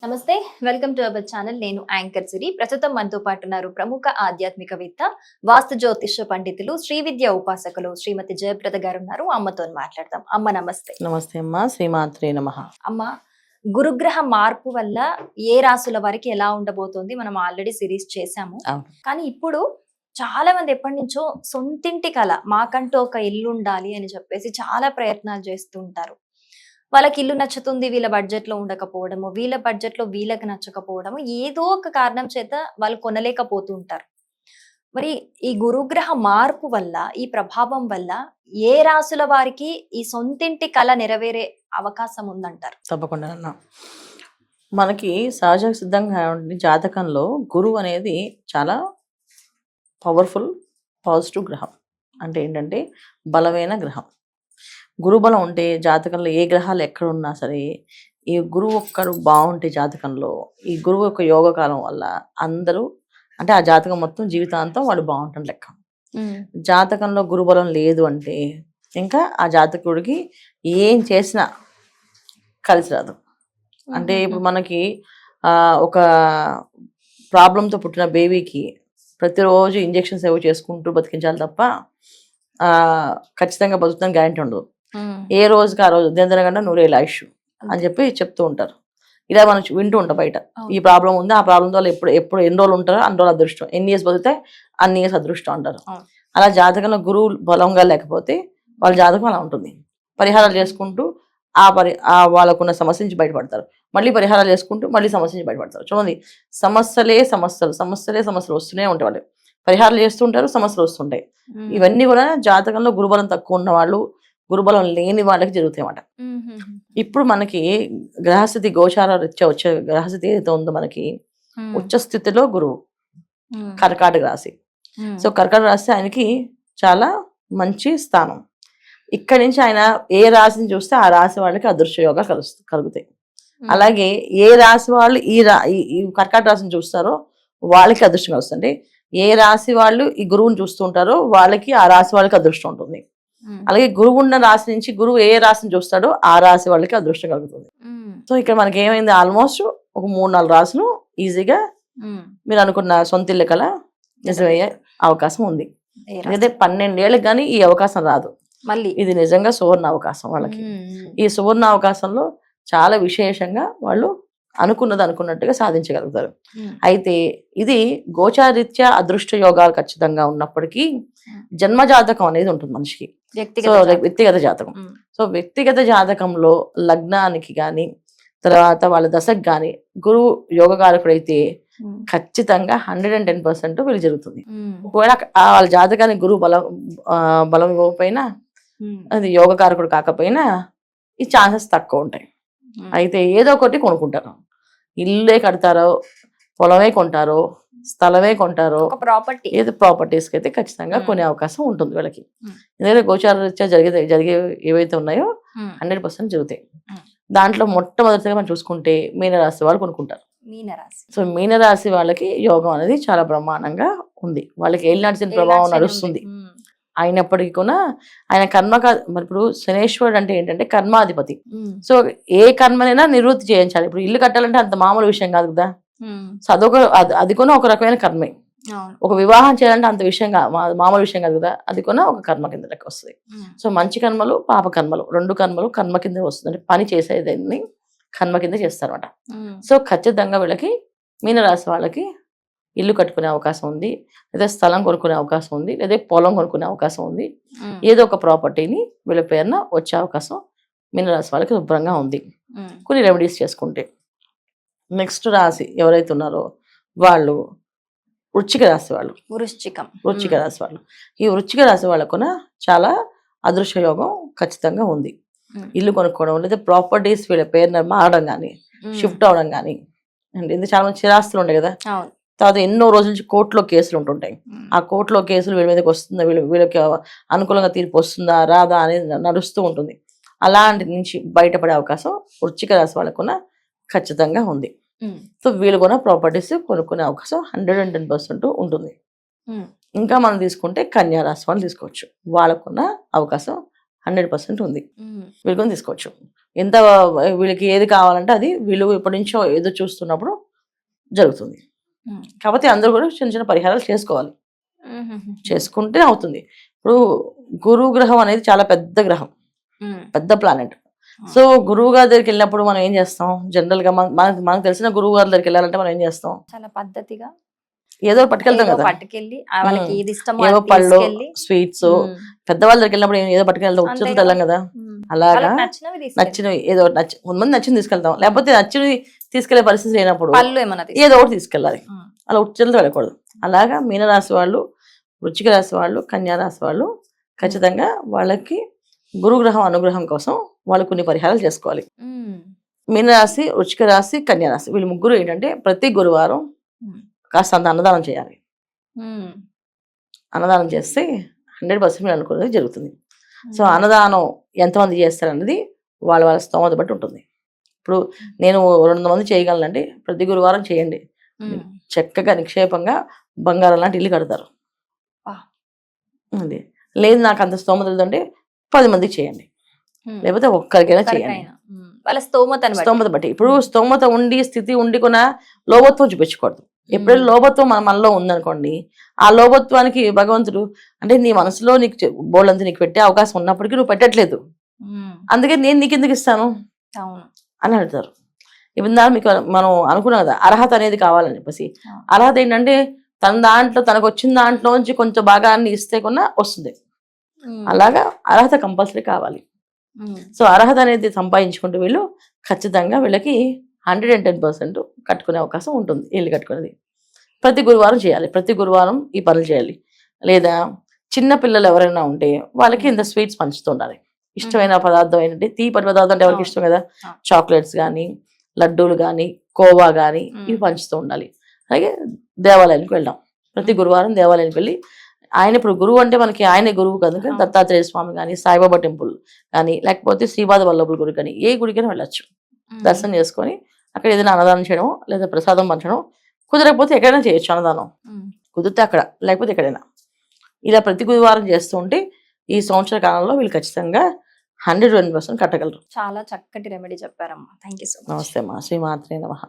నమస్తే, welcome to our channel. నేను anchor సిరి. ప్రస్తుతం మనతో పాటు ఉన్నారు ప్రముఖ ఆధ్యాత్మికవేత్త, వాస్తు జ్యోతిష పండితులు, శ్రీ విద్య ఉపాసకులు శ్రీమతి జయప్రద గారు ఉన్నారు. అమ్మతో మాట్లాడదాం. అమ్మ నమస్తే. నమస్తే అమ్మా, శ్రీమాత్రే నమః. అమ్మ, గురుగ్రహ మార్పు వల్ల ఏ రాసుల వారికి ఎలా ఉండబోతోంది మనం ఆల్రెడీ సిరీస్ చేశాము. కానీ ఇప్పుడు చాలా మంది ఎప్పటి నుంచో సొంతింటి కళ, మాకంటూ ఒక ఇల్లు ఉండాలి అని చెప్పేసి చాలా ప్రయత్నాలు చేస్తూ ఉంటారు. వాళ్ళకి ఇల్లు నచ్చుతుంది, వీళ్ళ బడ్జెట్ లో ఉండకపోవడము, వీళ్ళ బడ్జెట్ లో వీళ్ళకి నచ్చకపోవడము, ఏదో ఒక కారణం చేత వాళ్ళు కొనలేకపోతూ ఉంటారు. మరి ఈ గురుగ్రహ మార్పు వల్ల, ఈ ప్రభావం వల్ల ఏ రాసుల వారికి ఈ సొంతింటి కళ నెరవేరే అవకాశం ఉందంటారు? తప్పకుండా అన్న, మనకి సహజ సిద్ధంగా జాతకంలో గురువు అనేది చాలా పవర్ఫుల్ పాజిటివ్ గ్రహం. అంటే ఏంటంటే బలమైన గ్రహం. గురుబలం ఉంటే జాతకంలో ఏ గ్రహాలు ఎక్కడున్నా సరే, ఈ గురువు ఒక్కరు బాగుంటే జాతకంలో, ఈ గురువు యొక్క యోగకాలం వల్ల అందరూ, అంటే ఆ జాతకం మొత్తం జీవితాంతం వాడు బాగుంటాం లెక్క. జాతకంలో గురుబలం లేదు అంటే ఇంకా ఆ జాతకుడికి ఏం చేసినా కలిసి రాదు. అంటే ఇప్పుడు మనకి ఒక ప్రాబ్లంతో పుట్టిన బేబీకి ప్రతిరోజు ఇంజెక్షన్స్ ఏవో చేసుకుంటూ బతికించాలి తప్ప ఖచ్చితంగా బతుకుతాం గ్యారెంటీ ఉండదు. ఏ రోజుకి ఆ రోజు దినదినగంట 100 ఆయుష్ అని చెప్పి చెప్తూ ఉంటారు. ఇలా మనం వింటూ ఉంటాం బయట. ఈ ప్రాబ్లం ఉంది, ఆ ప్రాబ్లం వల్ల ఎప్పుడు ఎన్ని రోజులు ఉంటారో అన్ని రోజులు అదృష్టం, ఎన్ని ఇయర్స్ బతికితే అన్ని ఇయర్స్ అదృష్టం అంటారు. అలా జాతకంలో గురువు బలంగా లేకపోతే వాళ్ళ జాతకం అలా ఉంటుంది. పరిహారాలు చేసుకుంటూ వాళ్ళకున్న సమస్య నుంచి బయటపడతారు. మళ్ళీ పరిహారాలు చేసుకుంటూ మళ్ళీ సమస్య నుంచి బయటపడతారు. చూడండి, సమస్యలే వస్తూనే ఉంటాయి. వాళ్ళు పరిహారాలు చేస్తుంటారు, సమస్యలు వస్తుంటాయి. ఇవన్నీ కూడా జాతకంలో గురుబలం తక్కువ ఉన్న వాళ్ళు, గురుబలం లేని వాళ్ళకి జరుగుతాయి అన్నమాట. ఇప్పుడు మనకి గ్రహస్థితి గోచార రీత్యా వచ్చే గ్రహస్థితి ఏదైతే ఉందో మనకి ఉచ్చ స్థితిలో గురువు కర్కాటక రాశి. సో కర్కాటక రాశి ఆయనకి చాలా మంచి స్థానం. ఇక్కడి నుంచి ఆయన ఏ రాశిని చూస్తే ఆ రాశి వాళ్ళకి అదృశ్య యోగాలు కలుగుతాయి. అలాగే ఏ రాశి వాళ్ళు ఈ కర్కాటక రాశిని చూస్తారో వాళ్ళకి అదృష్టం కలుస్తుంది. ఏ రాశి వాళ్ళు ఈ గురువుని చూస్తూ ఉంటారో వాళ్ళకి ఆ రాశి వాళ్ళకి అదృష్టం ఉంటుంది. అలాగే గురువు ఉన్న రాశి నుంచి గురువు ఏ రాశిని చూస్తాడో ఆ రాశి వాళ్ళకి అదృష్టం కలుగుతుంది. సో ఇక్కడ మనకి ఏమైంది, ఆల్మోస్ట్ ఒక 3-4 రాశులు ఈజీగా మీరు అనుకున్న సొంత ఇల్లు కల నిజమయ్యే అవకాశం ఉంది. అయితే 12 ఏళ్ళకి కానీ ఈ అవకాశం రాదు. మళ్ళీ ఇది నిజంగా సువర్ణ అవకాశం వాళ్ళకి. ఈ సువర్ణ అవకాశంలో చాలా విశేషంగా వాళ్ళు అనుకున్నట్టుగా సాధించగలుగుతారు. అయితే ఇది గోచారీత్యా అదృష్ట యోగాలు ఖచ్చితంగా ఉన్నప్పటికీ జన్మజాతకం అనేది ఉంటుంది మనిషికి, వ్యక్తిగత జాతకం. సో వ్యక్తిగత జాతకంలో లగ్నానికి గాని తర్వాత వాళ్ళ దశకు గాని గురువు యోగకారకుడైతే ఖచ్చితంగా 110% వీళ్ళు జరుగుతుంది. ఒకవేళ వాళ్ళ జాతకానికి గురువు బలం ఇవ్వకపోయినా, అది యోగకారకుడు కాకపోయినా ఈ ఛాన్సెస్ తక్కువ ఉంటాయి. అయితే ఏదో ఒకటి కొనుక్కుంటారు. ఇల్లే కడతారో, పొలమే కొంటారో, స్థలమే కొంటారో, ఏదో ప్రాపర్టీస్కి అయితే ఖచ్చితంగా కొనే అవకాశం ఉంటుంది వీళ్ళకి. ఎందుకంటే గోచార రీత్యా జరిగే ఏవైతే ఉన్నాయో 100% జరుగుతాయి. దాంట్లో మొట్టమొదటిగా మనం చూసుకుంటే మీనరాశి వాళ్ళు కొనుక్కుంటారు. సో మీనరాశి వాళ్ళకి యోగం అనేది చాలా బ్రహ్మాండంగా ఉంది. వాళ్ళకి ఏలినాటి ప్రభావం నడుస్తుంది. అయినప్పటికీ కూడా ఆయన మరి ఇప్పుడు శనేశ్వరుడు అంటే ఏంటంటే కర్మాధిపతి. సో ఏ కర్మనైనా నివృత్తి చేయించాలి. ఇప్పుడు ఇల్లు కట్టాలంటే అంత మామూలు విషయం కాదు కదా. సో అది కూడా ఒక రకమైన కర్మే. ఒక వివాహం చేయాలంటే అంత మామూలు విషయం కాదు కదా. అది కూడా ఒక కర్మ కిందకి వస్తుంది. సో మంచి కర్మలు, పాప కర్మలు, 2 కర్మలు కర్మ కింద వస్తుంది. అంటే పని చేసేదాన్ని కర్మ కింద చేస్తారన్నమాట. సో ఖచ్చితంగా వీళ్ళకి మీనరాశి వాళ్ళకి ఇల్లు కట్టుకునే అవకాశం ఉంది, లేదా స్థలం కొనుక్కునే అవకాశం ఉంది, లేదా పొలం కొనుక్కునే అవకాశం ఉంది. ఏదో ఒక ప్రాపర్టీని వీళ్ళ పేరున వచ్చే అవకాశం మీనరాశి వాళ్ళకి శుభ్రంగా ఉంది కొన్ని రెమెడీస్ చేసుకుంటే. నెక్స్ట్ రాశి ఎవరైతే ఉన్నారో వాళ్ళు వృశ్చిక రాశి వాళ్ళు. వృశ్చిక రాశి వాళ్ళు, ఈ వృశ్చిక రాశి వాళ్ళకు చాలా అదృశ్య యోగం ఖచ్చితంగా ఉంది. ఇల్లు కొనుక్కోవడం, లేదా ప్రాపర్టీస్ వీళ్ళ పేరున మారడం కానీ, షిఫ్ట్ అవడం కానీ. అంటే చాలా మంది చిరాస్తులు ఉంటాయి కదా. తర్వాత ఎన్నో రోజుల నుంచి కోర్టులో కేసులు ఉంటుంటాయి. ఆ కోర్టులో కేసులు వీళ్ళ మీదకి వస్తుందా, వీళ్ళకి అనుకూలంగా తీర్పు వస్తుందా రాదా అనేది నడుస్తూ ఉంటుంది. అలాంటి నుంచి బయటపడే అవకాశం వృశ్చిక రాశి వాళ్ళకు ఖచ్చితంగా ఉంది. సో వీళ్ళు కూడా ప్రాపర్టీస్ కొనుక్కునే అవకాశం 110% ఉంటుంది. ఇంకా మనం తీసుకుంటే కన్యా రాశి వాళ్ళు తీసుకోవచ్చు. వాళ్ళకున్న అవకాశం 100% ఉంది. వీళ్ళు కూడా తీసుకోవచ్చు. ఎంత వీళ్ళకి ఏది కావాలంటే అది వీళ్ళు ఎప్పటి నుంచో ఏదో చూస్తున్నప్పుడు జరుగుతుంది. కాకపోతే అందరూ కూడా చిన్న చిన్న పరిహారాలు చేసుకోవాలి, చేసుకుంటే అవుతుంది. ఇప్పుడు గురువు గ్రహం అనేది చాలా పెద్ద గ్రహం, పెద్ద ప్లానెట్. సో గురువు గారి దగ్గరికి వెళ్ళినప్పుడు మనం ఏం చేస్తాం, జనరల్ గా మనకు తెలిసిన గురువు గారి దగ్గరికి వెళ్ళాలంటే మనం ఏం చేస్తాం, చాలా పద్ధతిగా ఏదో పట్టుకెళ్తాం కదా, పట్టుకెళ్ళి వాళ్ళకి ఏది ఇష్టమో ఏవో అది పళ్ళు తీసుకెళ్ళి, స్వీట్స్. పెద్దవాళ్ళ దగ్గరికి వెళ్ళినప్పుడు ఏదో పట్టుకెళ్తాం, అంతే ఉచితం కదా. వెళ్ళాం కదా. అలాగా వాళ్ళకి నచ్చినవి తీసుకెళ్ళి. నచ్చినవి ఏదో కొంతమంది నచ్చింది తీసుకెళ్తాం, లేకపోతే నచ్చినవి తీసుకెళ్లే పరిస్థితి లేనప్పుడు పళ్ళు ఏమన్నా ఏదో ఒకటి తీసుకెళ్ళాలి, అలా ఉచితంతో వెళ్ళకూడదు. అలాగా మీనరాశి వాళ్ళు, వృశ్చిక రాశి వాళ్ళు, కన్యా రాశి వాళ్ళు ఖచ్చితంగా వాళ్ళకి గురుగ్రహం అనుగ్రహం కోసం వాళ్ళు కొన్ని పరిహారాలు చేసుకోవాలి. మీనరాశి, వృశ్చిక రాశి, కన్యా రాశి వీళ్ళు ముగ్గురు ఏంటంటే ప్రతి గురువారం కాస్త అంత అన్నదానం చేయాలి. అన్నదానం చేస్తే 100% మీరు అనుకున్నది జరుగుతుంది. సో అన్నదానం ఎంతమంది చేస్తారన్నది వాళ్ళ వాళ్ళ స్తోమత బట్టి ఉంటుంది. ఇప్పుడు నేను 200 మంది చేయగలనంటే ప్రతి గురువారం చేయండి, చక్కగా నిక్షేపంగా బంగారం లాంటి ఇల్లు కడతారు. అది లేదు నాకు అంత స్తోమత లేదంటే 10 మందికి చేయండి, లేకపోతే ఒక్కరికైనా చేయండి, వాళ్ళ స్తోమత బట్టి. ఇప్పుడు స్తోమత ఉండి స్థితి ఉండి కూడా లోభత్వం చూపించకూడదు. ఎప్పుడైనా లోభత్వం మనలో ఉందనుకోండి, ఆ లోభత్వానికి భగవంతుడు అంటే నీ మనసులో నీకు బోళ్ళంతా నీకు పెట్టే అవకాశం ఉన్నప్పటికీ నువ్వు పెట్టట్లేదు, అందుకే నేను నీకు ఎందుకు ఇస్తాను అని అంటారు. ఇప్పుడు మీకు మనం అనుకున్నాం కదా అర్హత అనేది కావాలని చెప్పేసి. అర్హత ఏంటంటే తనకు వచ్చిన దాంట్లో నుంచి కొంచెం భాగాన్ని ఇస్తే కొన్నా వస్తుంది. అలాగా అర్హత కంపల్సరీ కావాలి. సో అర్హత అనేది సంపాదించుకుంటూ వీళ్ళు ఖచ్చితంగా వీళ్ళకి 110% కట్టుకునే అవకాశం ఉంటుంది. ఇల్లు కట్టుకునేది ప్రతి గురువారం చేయాలి, ప్రతి గురువారం ఈ పనులు చేయాలి. లేదా చిన్న పిల్లలు ఎవరైనా ఉంటే వాళ్ళకి ఇంత స్వీట్స్ పంచుతూ ఉండాలి. ఇష్టమైన పదార్థం ఏంటంటే తీపి పదార్థం అంటే ఎవరికి ఇష్టం కదా, చాక్లెట్స్ కానీ, లడ్డూలు కానీ, కోవా కానీ ఇవి పంచుతూ ఉండాలి. అలాగే దేవాలయానికి వెళ్దాం, ప్రతి గురువారం దేవాలయానికి వెళ్ళి ఆయన ఇప్పుడు గురువు అంటే మనకి ఆయనే గురువు కనుక దత్తాత్రేయ స్వామి కానీ, సాయిబాబా టెంపుల్ కానీ, లేకపోతే శ్రీపాద వల్లభుల గుడి కానీ ఏ గుడికైనా వెళ్ళొచ్చు. దర్శనం చేసుకొని అక్కడ ఏదైనా అన్నదానం చేయడం లేదా ప్రసాదం పంచడం, కుదరకపోతే ఎక్కడైనా చేయొచ్చు అన్నదానం, కుదిరితే అక్కడ లేకపోతే ఎక్కడైనా. ఇలా ప్రతి గురువారం చేస్తూ ఉంటే ఈ సంవత్సర కాలంలో వీళ్ళు ఖచ్చితంగా 101% కట్టగలరు. చాలా చక్కటి రెమెడీ చెప్పారమ్మా. Thank you so much. నమస్తే అమ్మా, శ్రీమాత్రే నమః.